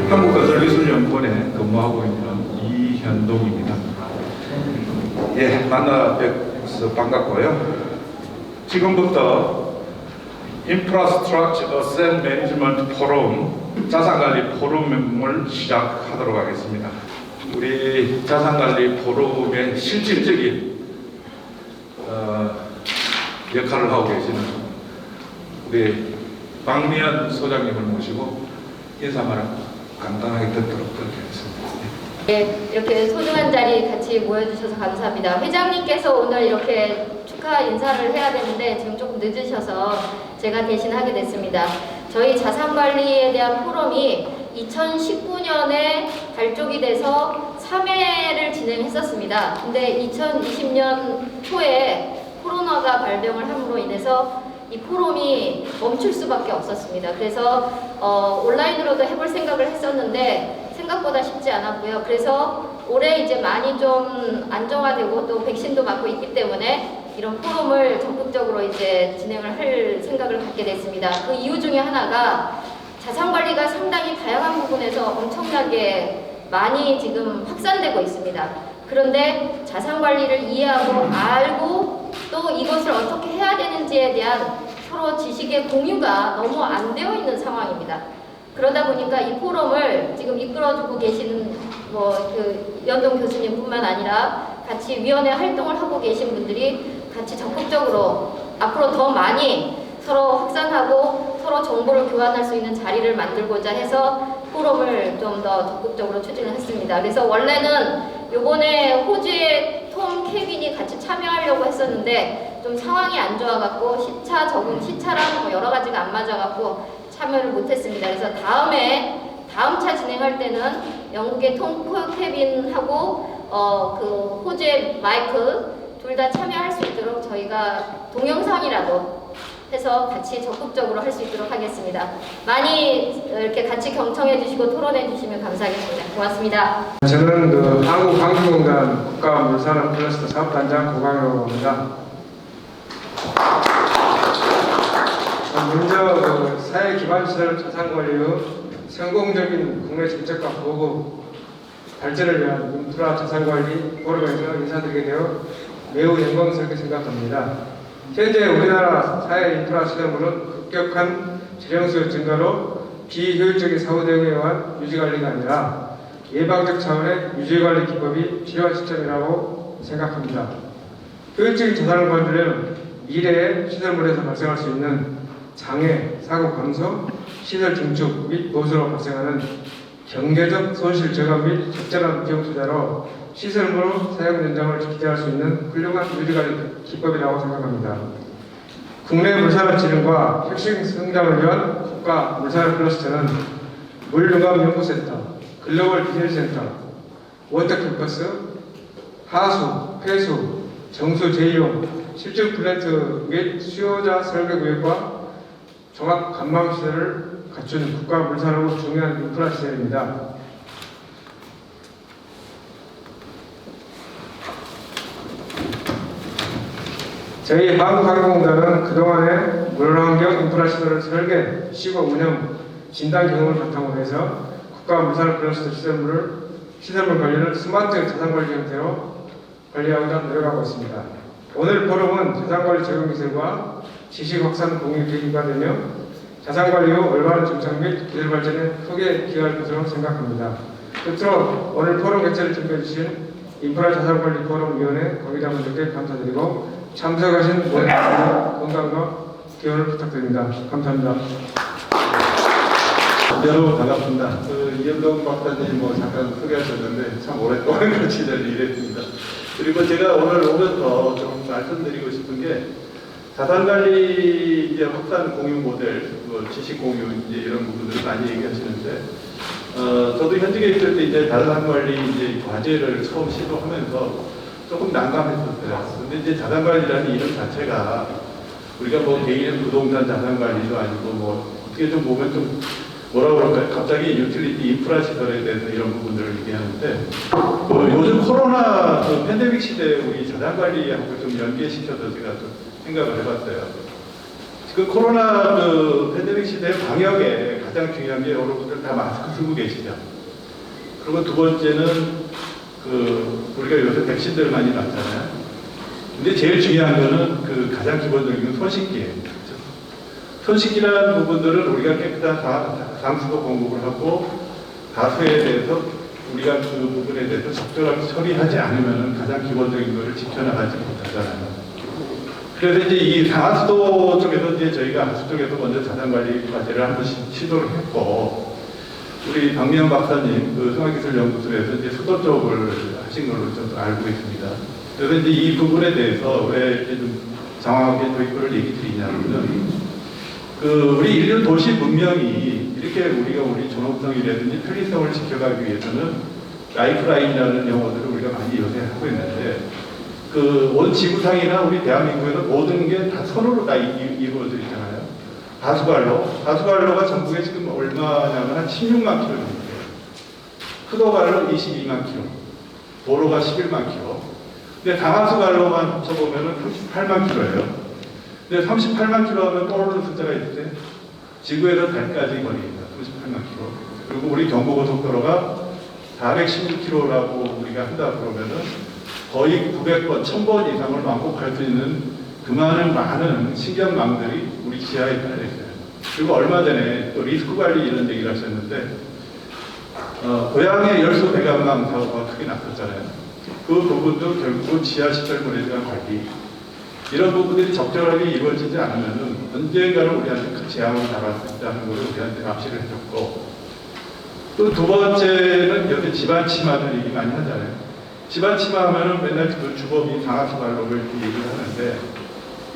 한국건설기술연구원에 근무하고 있는 이현동입니다. 예, 만나 뵙어서 반갑고요. 지금부터 인프라스트럭처 어셋 매니지먼트 포럼 자산관리 포럼을 시작하도록 하겠습니다. 우리 자산관리 포럼의 실질적인 역할을 하고 계시는 우리 박미연 소장님을 모시고 인사 말씀 간단하게 듣도록 하겠습니다. 네, 이렇게 소중한 자리 같이 모여주셔서 감사합니다. 회장님께서 오늘 이렇게 축하 인사를 해야 되는데 지금 조금 늦으셔서 제가 대신 하게 됐습니다. 저희 자산관리에 대한 포럼이 2019년에 발족이 돼서 3회를 진행했었습니다. 근데 2020년 초에 코로나가 발병을 함으로 인해서 이 포럼이 멈출 수밖에 없었습니다. 그래서 온라인으로도 해볼 생각을 했었는데 생각보다 쉽지 않았고요. 그래서 올해 이제 많이 좀 안정화되고 또 백신도 맞고 있기 때문에 이런 포럼을 적극적으로 이제 진행을 할 생각을 갖게 됐습니다. 그 이유 중에 하나가 자산관리가 상당히 다양한 부분에서 엄청나게 많이 지금 확산되고 있습니다. 그런데 자산관리를 이해하고 알고 또 이것을 어떻게 해야 되는지에 대한 서로 지식의 공유가 너무 안 되어 있는 상황입니다. 그러다 보니까 이 포럼을 지금 이끌어주고 계시는 그 연동 교수님뿐만 아니라 같이 위원회 활동을 하고 계신 분들이 같이 적극적으로 앞으로 더 많이 서로 확산하고 서로 정보를 교환할 수 있는 자리를 만들고자 해서 포럼을 좀 더 적극적으로 추진을 했습니다. 그래서 원래는 요번에 호주의 톰 케빈이 같이 참여하려고 했었는데 좀 상황이 안 좋아갖고 시차 적응, 시차랑 뭐 여러 가지가 안 맞아갖고 참여를 못했습니다. 그래서 다음 차 진행할 때는 영국의 톰 케빈하고 그 호주의 마이크 둘 다 참여할 수 있도록 저희가 동영상이라도 해서 같이 적극적으로 할 수 있도록 하겠습니다. 많이 이렇게 같이 경청해 주시고 토론해 주시면 감사하겠습니다. 고맙습니다. 저는 그 한국관광공단 국가물산업 클러스터 사업단장 고강이라고 합니다. 먼저 그 사회 기반 시설 자산관리의 성공적인 국내 정책과 보고 발전을 위한 인프라 자산관리 포럼에서 인사드리게 되어 매우 영광스럽게 생각합니다. 현재 우리나라 사회 인프라 시설물은 급격한 재정수 증가로 비효율적인 사후 대응에 의한 유지관리가 아니라 예방적 차원의 유지관리 기법이 필요한 시점이라고 생각합니다. 효율적인 자산을 만들려면 미래의 시설물에서 발생할 수 있는 장애, 사고 감소, 시설 증축 및 보수로 발생하는 경제적 손실 저감 및 적절한 비용 투자로 시설물로 사용 연장을 기대할 수 있는 훌륭한 유지관리 기법이라고 생각합니다. 국내 물산업 진흥과 혁신 성장을 위한 국가 물산업 클러스터는 물융합연구센터, 글로벌 비즈니스센터, 워터캠퍼스, 하수, 폐수, 정수 재이용, 실증 플랜트 및 수요자 설계구역과 종합 관망시설을 갖춘 국가 물산업의 중요한 인프라 시설입니다. 저희 한국관광공단은 그동안의 물환경 인프라 시설을 설계, 시공, 운영, 진단 경험을 바탕으로 해서 국가 물산업 클러스터 시설물 관리를 스마트 자산관리 형태로 관리하고자 노력하고 있습니다. 오늘 포럼은 자산관리 적용기술과 지식 확산 공유 계기가 되며 자산관리 후 올바른 정착 및 기술 발전에 크게 기여할 것으로 생각합니다. 끝으로 오늘 포럼 개최를 준비해 주신 인프라 자산관리 포럼위원회 관계자분들께 감사드리고 참석하신 모든 건강과 기원을 부탁드립니다. 감사합니다. 여러분 반갑습니다. 이현동 박사님 잠깐 소개하셨는데 참 오랫동안 같이 일했습니다. 그리고 제가 오늘 오면서 좀 말씀드리고 싶은 게 자산관리 이제 확산 공유 모델, 지식 공유 이제 이런 부분들을 많이 얘기하시는데 저도 현직에 있을 때 이제 자산관리 이제 과제를 처음 시도하면서 조금 난감했었어요. 근데 이제 자산관리라는 이름 자체가 우리가 개인의 부동산 자산관리도 아니고 어떻게 좀 보면 좀 뭐라 그럴까요? 갑자기 유틸리티 인프라 시설에 대해서 이런 부분들을 얘기하는데 요즘 코로나 그 팬데믹 시대에 우리 자산 관리하고 좀 연계시켜서 제가 좀 생각을 해봤어요. 그 코로나 그 팬데믹 시대 방역에 가장 중요한 게 여러분들 다 마스크 쓰고 계시죠. 그리고 두 번째는 그 우리가 요새 백신들을 많이 놨잖아요. 근데 제일 중요한 거는 그 가장 기본적인 건 손 씻기예요. 그렇죠? 손 씻기라는 부분들은 우리가 깨끗한 상수도 공급을 하고 가수에 대해서 우리가 그 부분에 대해서 적절하게 처리하지 않으면 가장 기본적인 것을 지켜나가지 못하잖아요. 그래서 이제 이 상하수도 쪽에서 이제 저희가 하수 쪽에서 먼저 자산관리 과제를 한번 시도를 했고, 우리 박미영 박사님 그 성화기술연구소에서 이제 수도 쪽을 하신 걸로 좀 알고 있습니다. 그래서 이제 이 부분에 대해서 왜 이렇게 좀 장황하게 저희거를 얘기 드리냐면은 그 우리 인류 도시 문명이 이렇게 우리 존엄성이라든지 편리성을 지켜가기 위해서는 라이프라인이라는 용어들을 우리가 많이 요새 하고 있는데 그 온 지구상이나 우리 대한민국에서 모든 게 다 선으로 다 이루어져 있잖아요. 가수관로가 전국에 지금 얼마냐면 한 16만 킬로미터예요. 수도관로 22만 킬로, 도로가 11만 킬로. 근데 당하수관로만 합쳐보면 38만 킬로예요. 근데 38만 킬로 하면 떠오르는 숫자가 있는데 지구에서 달까지 거리입니다. 38만 킬로. 그리고 우리 경부고속도로가 416킬로라고 우리가 한다 그러면은 거의 900번, 1000번 이상을 왕복할 수 있는 그 많은 신경망들이 우리 지하에 깔려 있어요. 그리고 얼마 전에 또 리스크 관리 이런 얘기를 하셨는데 고향에 열수 배관망 사고가 크게 났었잖아요. 그 부분도 결국은 지하 시설물에 대한 관리 이런 부분들이 적절하게 이루어지지 않으면 언젠가는 우리한테 큰 재앙을 당할 수 있다는 것을 우리한테 암시를 해줬고, 또 두 번째는 요새 집안 침하들 얘기 많이 하잖아요. 집안 침하 하면은 맨날 그 주범이 상하수관로를 얘기를 하는데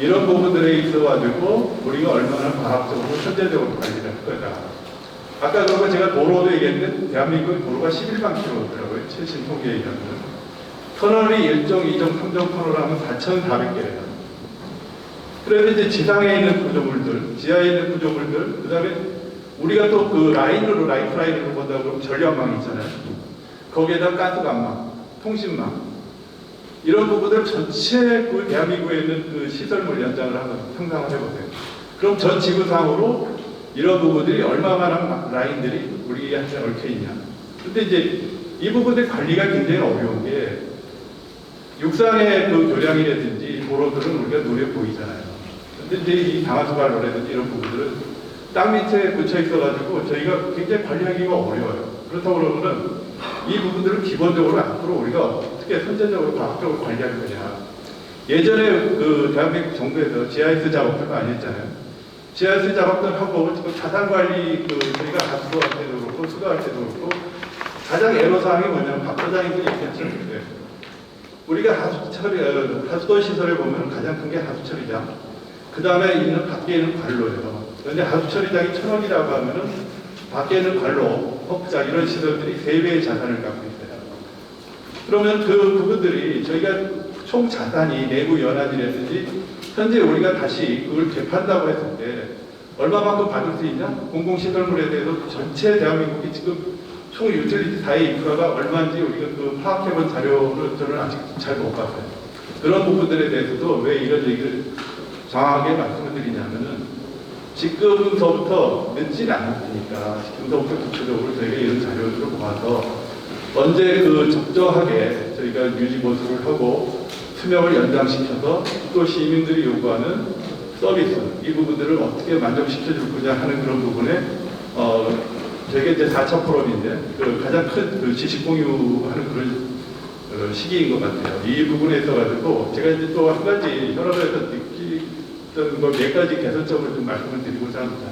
이런 부분들에 있어가지고 우리가 얼마나 과학적으로 현재적으로 관리를 할 거다. 아까 그러면 제가 도로도 얘기했는데 대한민국 도로가 11만 킬로더라고요. 최신 통계에 의하면. 터널이 1종, 2종, 3종 터널 하면 4,400개래요. 그래서 이제 지상에 있는 구조물들, 지하에 있는 구조물들, 그 다음에 우리가 또 그 라이프라인으로 본다고 그러면 전력망 있잖아요. 거기에다 가스관망, 통신망, 이런 부분들 전체 그 대한민국에 있는 그 시설물 연장을 한번 상상을 해보세요. 그럼 전 지구상으로 이런 부분들이 얼마나 라인들이 우리한테 얽혀 있냐. 근데 이제 이 부분의 관리가 굉장히 어려운 게 육상의 그 교량이라든지 도로들은 우리가 눈에 보이잖아요. 근데 이제 이 당하수관로라든지 이런 부분들은 땅 밑에 묻혀 있어가지고 저희가 굉장히 관리하기가 어려워요. 그렇다고 그러면은 이 부분들을 기본적으로 앞으로 우리가 어떻게 선제적으로 과학적으로 관리할 거냐. 예전에 그 대한민국 정부에서 GIS 작업들 많이 했잖아요. GIS 작업들 하고 지금 자산 관리 그 저희가 가수도 할 때도 그렇고 수도할 때도 그렇고 가장 애로사항이 뭐냐면 박 소장님도 얘기했죠. 우리가 하수도 시설에 보면 가장 큰 게 하수처리장. 그 다음에 있는 밖에 있는 관로예요. 그런데 하수처리장이 1,000원이라고 하면은 밖에 있는 관로, 헛장 이런 시설들이 3배의 자산을 갖고 있어요. 그러면 그 부분들이 저희가 총 자산이 내부 연한이라든지 현재 우리가 다시 그걸 되판다고 했을 때 얼마만큼 받을 수 있냐? 공공시설물에 대해서 전체 대한민국이 지금 총 유틸리티 사회 인프라가 얼마인지 우리가 그 파악해본 자료를 저는 아직 잘 못 봤어요. 그런 부분들에 대해서도 왜 이런 얘기를 정확하게 말씀을 드리냐면은 지금서부터 늦진 않았으니까 지금서부터 구체적으로 저희가 이런 자료들을 모아서 언제 그 적정하게 저희가 유지 보수를 하고 수명을 연장시켜서 또 시민들이 요구하는 서비스 이 부분들을 어떻게 만족시켜 줄 거냐 하는 그런 부분에 저희가 이제 4차 포럼인데 그 가장 큰 그 지식 공유하는 그런 시기인 것 같아요. 이 부분에 있어가지고 제가 이제 또 한 가지 현업에서 느끼던 몇 가지 개선점을 좀 말씀을 드리고자 합니다.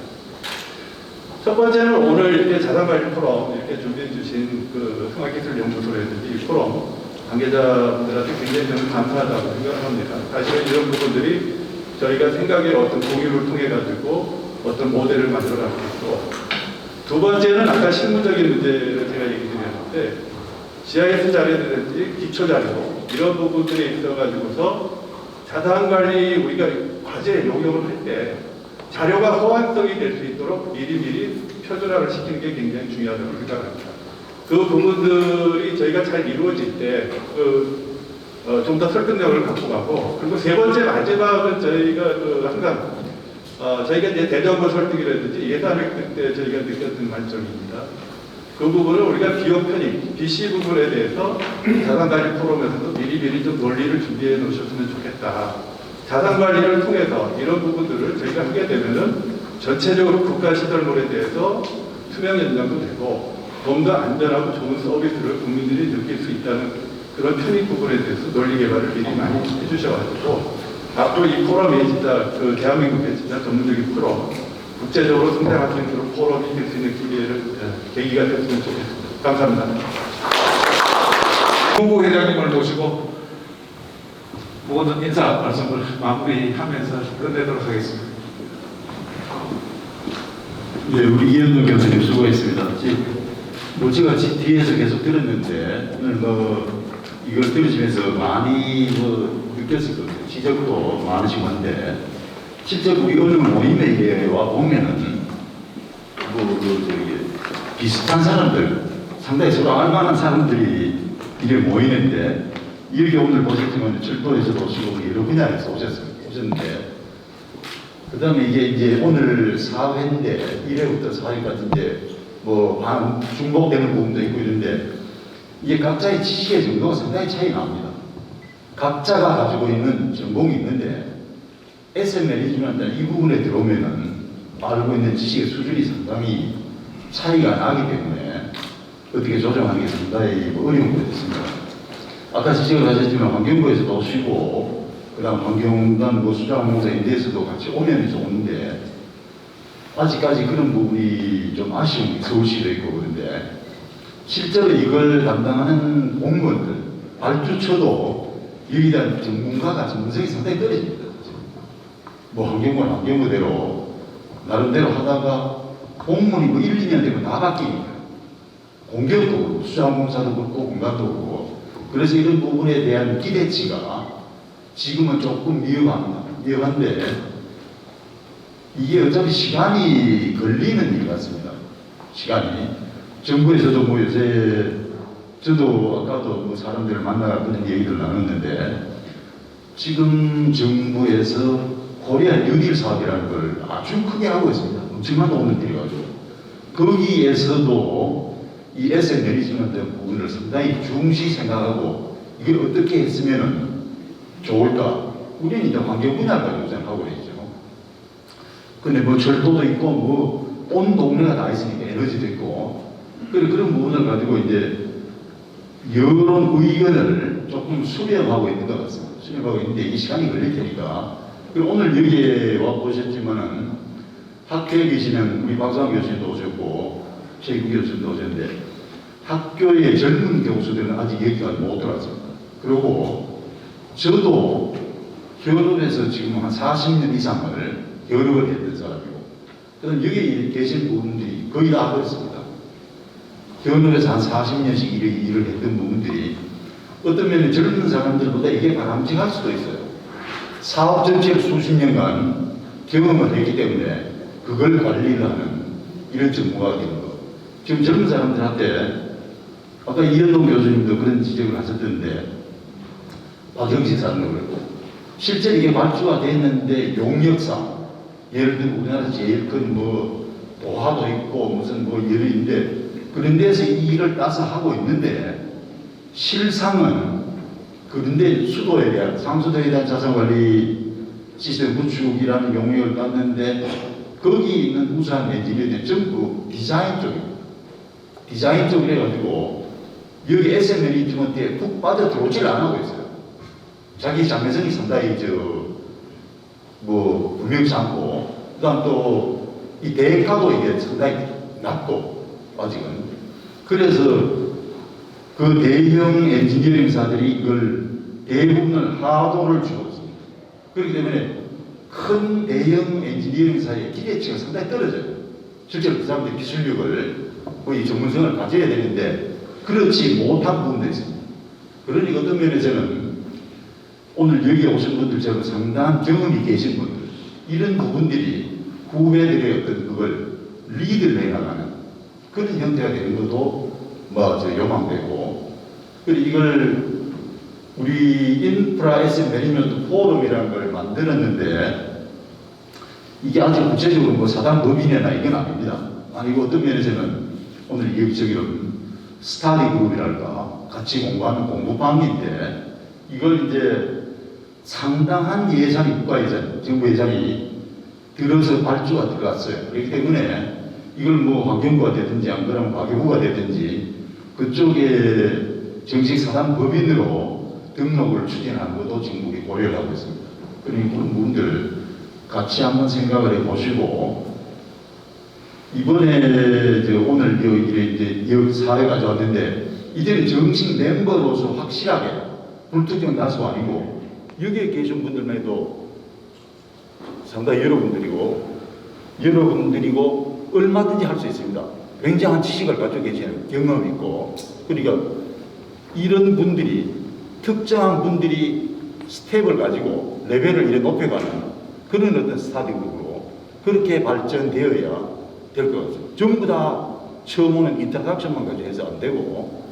첫 번째는 오늘 이렇게 자산관리 포럼 이렇게 준비해 주신 그 성악기술연구소라든지 포럼 관계자분들한테 굉장히 저는 감사하다고 생각합니다. 사실은 이런 부분들이 저희가 생각의 어떤 공유를 통해 가지고 어떤 모델을 만들어 갈 수 있고, 두 번째는 아까 실무적인 문제를 제가 얘기 드렸는데 GIS 자료라든지 기초 자료 이런 부분들에 있어 가지고서 자산관리 우리가 과제에 용역을 할 때 자료가 호환성이 될 수 있도록 미리미리 표준화를 시키는 게 굉장히 중요하다고 생각합니다. 그 부분들이 저희가 잘 이루어질 때 좀 더 설득력을 갖고 가고, 그리고 세 번째 마지막은 저희가 항상 저희가 이제 대정부 설득이라든지 예산획득 때 저희가 느꼈던 관점입니다. 그 부분을 우리가 비용 편입, BC 부분에 대해서 자산관리 포럼에서도 미리미리 좀 논리를 준비해 놓으셨으면 좋겠다. 자산관리를 통해서 이런 부분들을 저희가 하게 되면은 전체적으로 국가시설물에 대해서 투명 연장도 되고 좀 더 안전하고 좋은 서비스를 국민들이 느낄 수 있다는 그런 편입 부분에 대해서 논리 개발을 미리 많이 해주셔가지고 앞으로 이 포럼이 진짜 대한민국의 진짜 전문적인 포럼, 국제적으로 성장할 수 있는 포럼이 될 수 있는 계기가 됐으면 좋겠습니다. 감사합니다. 홍보 회장님을 모시고 모든 인사 말씀을 마무리하면서 끝내도록 하겠습니다. 네, 우리 이현동 교수님 수고했습니다. 제가 뒤에서 계속 들었는데 오늘 이걸 들으시면서 많이 느꼈을 것 같아요. 지적도 많으시고 한데 실제 우리 어느 모임에 와 보면은 비슷한 사람들, 상당히 서로 알만한 사람들이 이래 모이는데 여기 오늘 보셨지만 철도에서도 오시고 여러 분야에서 오셨는데 그 다음에 이게 이제 오늘 4회인데 1회부터 4회 같은데 중복되는 부분도 있고 이런데 이게 각자의 지식의 정도가 상당히 차이 납니다. 각자가 가지고 있는 전공이 있는데 SM 매니지먼트 이 부분에 들어오면은 알고 있는 지식의 수준이 상당히 차이가 나기 때문에 어떻게 조정하는 게 상당히 어려운 것 같습니다. 아까 지적을 하셨지만 환경부에서도 오시고 그다음 환경단 수자원공사 인대에서도 같이 오면서 오는데 아직까지 그런 부분이 좀 아쉬운 게 서울시도 있고 그런데 실제로 이걸 담당하는 공무원들, 발주처도 여기에 대한 전문성이 상당히 떨어집니다. 환경부는 환경부대로 나름대로 하다가 공무원이 1, 2년 되면 다 바뀌니까 공격도 그렇고 수자원공사도 그렇고 공간도 그렇고 그래서 이런 부분에 대한 기대치가 지금은 조금 미흡한데 이게 어차피 시간이 걸리는 일 같습니다. 시간이. 정부에서도 요새 저도 아까도 사람들을 만나 그런 얘기를 나눴는데 지금 정부에서 코리아 뉴딜 사업이라는 걸 아주 크게 하고 있습니다. 엄청난 돈을 들여가지고 거기에서도 이 에셋 매니지먼트 부분을 상당히 중시 생각하고 이걸 어떻게 했으면 좋을까? 우리는 이제 환경 분야를 가지고 생각하고 있죠. 근데 철도도 있고 온 동네가 다 있으니까 에너지도 있고 그런 부분을 가지고 이제 여론 의견을 조금 수렴하고 있는 것 같습니다. 수렴하고 있는데 이 시간이 걸릴 테니까 그리고 오늘 여기에 와 보셨지만은 학교에 계시는 우리 박상환 교수님도 오셨고 최규 교수님도 오셨는데 학교의 젊은 교수들은 아직 여기까지 못 들어왔습니다. 그리고 저도 현업에서 지금 한 40년 이상을 현업을 했던 사람이고 그럼 여기 계신 분들이 거의 다 하고 있습니다. 현업에서 한 40년씩 일을 했던 부분들이 어떤 면에 젊은 사람들보다 이게 바람직할 수도 있어요. 사업 전체를 수십 년간 경험을 했기 때문에 그걸 관리를 하는 이런 전문가가 되는 거. 지금 젊은 사람들한테 아까 이현동 교수님도 그런 지적을 하셨던데 박영신 사람도 그렇고 실제 이게 발주가 됐는데 용역상 예를 들면 우리나라 제일 큰 도하도 있고 무슨 예를 있는데 그런 데서 이 일을 따서 하고 있는데 실상은 그런데 수도에 대한 상수도에 대한 자산관리 시스템 구축이라는 용역을 땄는데 거기 있는 우수한 엔지니어들이 전부 디자인 쪽입니다. 디자인 쪽으로 해가지고 여기 SM 매니지먼트에 푹 빠져 들어오지를 안 하고 있어요. 자기 장래성이 상당히 분명치 않고 그다음 또 이 대가도 이게 상당히 낮고 아직은 그래서 그 대형 엔지니어링사들이 이걸 대부분을 하도를 주고 있습니다. 그렇기 때문에 큰 대형 엔지니어링사의 기대치가 상당히 떨어져요. 실제로 그 사람들의 기술력을 거의 전문성을 가져야 되는데 그렇지 못한 부분도 있습니다. 그러니 어떤 면에서는 오늘 여기 오신 분들처럼 상당한 경험이 계신 분들 이런 부분들이 후배들의 어떤 그걸 리드를 해나가는 그런 형태가 되는 것도 요망되고, 그리고 이걸 우리 인프라 에셋 매니지먼트 포럼이라는 걸 만들었는데 이게 아주 구체적으로 사단 법인이나 이건 아닙니다. 아니고 어떤 면에서는 오늘 여기저기는 스타디 그룹이랄까 같이 공부하는 공부방인데 이걸 이제 상당한 예산이 국가 예산, 정부 예산이 들어서 발주가 들어갔어요. 그렇기 때문에 이걸 환경부가 되든지 안 그러면 과교부가 되든지 그쪽에 정식 사단 법인으로 등록을 추진하는 것도 정부가 고려를 하고 있습니다. 그러니 그런 부분들 같이 한번 생각을 해보시고, 이번에 오늘 이제 사례 가져왔는데 이제는 정식 멤버로서 확실하게 불특정 다수가 아니고 여기에 계신 분들만 해도 상당히 여러분들이고 얼마든지 할 수 있습니다. 굉장한 지식을 가지고 계시는 경험이 있고, 그러니까 이런 분들이 특정한 분들이 스텝을 가지고 레벨을 이렇게 높여가는 그런 어떤 스타디 그룹으로 그렇게 발전되어야 될 것 같습니다. 전부 다 처음 오는 인터랙션만 가지고 해서 안 되고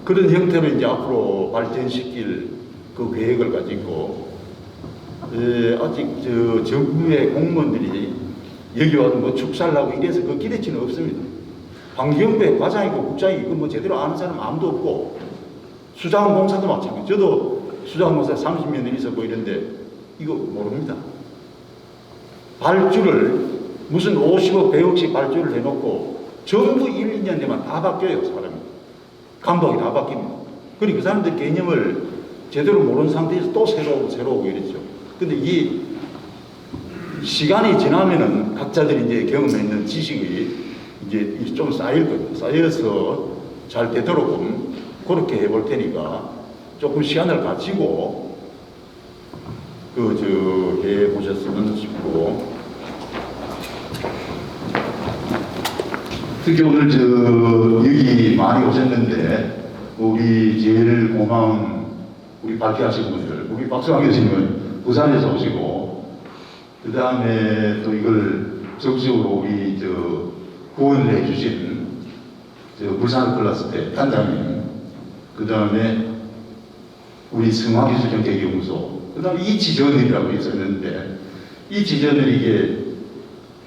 그런 형태로 이제 앞으로 발전시킬 그 계획을 가지고 아직 정부의 공무원들이 여기 와서 축사를 하고 이래서 그 기대치는 없습니다. 환경부의 과장이고 국장이고 제대로 아는 사람 아무도 없고 수자원공사도 마찬가지. 저도 수자원공사 30년 있었고 이런데 이거 모릅니다. 발주를 무슨 50억, 100억씩 발주를 해놓고 전부 1, 2년 되면 다 바뀌어요, 사람이. 감독이 다 바뀝니다. 그리고 그 사람들 개념을 제대로 모르는 상태에서 또 새로 오고 이랬죠. 근데 이 시간이 지나면은 각자들이 이제 경험했는 지식이 이제 좀 쌓일 거예요. 쌓여서 잘 되도록 그렇게 해볼 테니까 조금 시간을 가지고 해보셨으면 싶고, 특히 오늘 여기 많이 오셨는데 우리 제일 고마운 우리 발표하신 분들, 우리 박수환 교수님은 부산에서 오시고, 그 다음에 또 이걸 적극적으로 우리 후원을 해주신 불산 클래스 때 단장님, 그 다음에 우리 승화기술정책연구소, 그 다음에 이지저널이라고 있었는데 이지저널이 이게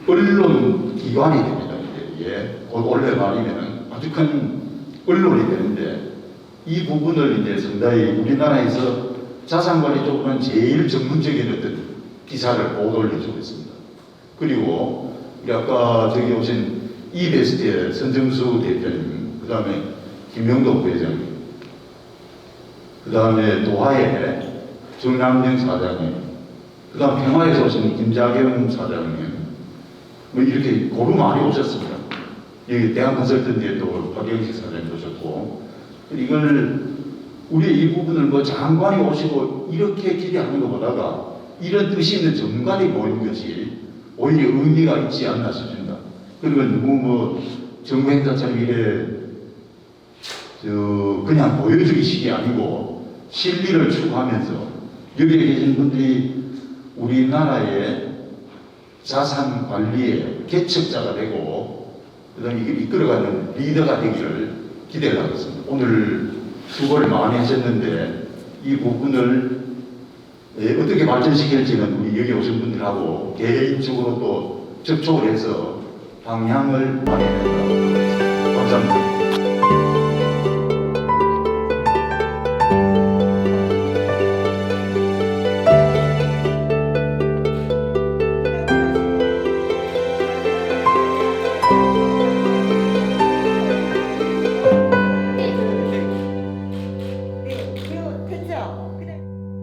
언론 기관이 됩니다. 이게 곧 올해 말이면 아주 큰 언론이 되는데 이 부분을 이제 상당히 우리나라에서 자산관리 쪽으로는 제일 전문적인 어떤 기사를 보도를 해주고 있습니다. 그리고 우리 아까 저기 오신 이베스트의 선정수 대표님, 그 다음에 김명도 부회장님, 그 다음에 도하의 정남정 사장님, 그 다음 평화에서 오신 김자경 사장님, 이렇게 고루 많이 오셨습니다. 여기 대한컨설턴트에 또 박영식 사장님 오셨고, 이걸 우리 이 부분을 장관이 오시고 이렇게 기대하는 것보다가 이런 뜻이 있는 전문가들이 모이는 것이 오히려 의미가 있지 않나 싶습니다. 그리고 너무 정부 행사처럼 이래 그냥 보여주기식이 아니고 실리를 추구하면서 여기에 계신 분들이 우리나라의 자산 관리의 개척자가 되고 그다음에 이걸 이끌어가는 리더가 되기를 기대를 하겠습니다. 오늘 수고를 많이 하셨는데 이 부분을 어떻게 발전시킬지는 우리 여기 오신 분들하고 개인적으로 또 접촉을 해서 방향을 마련해야 된다고 생각합니다. 감사합니다.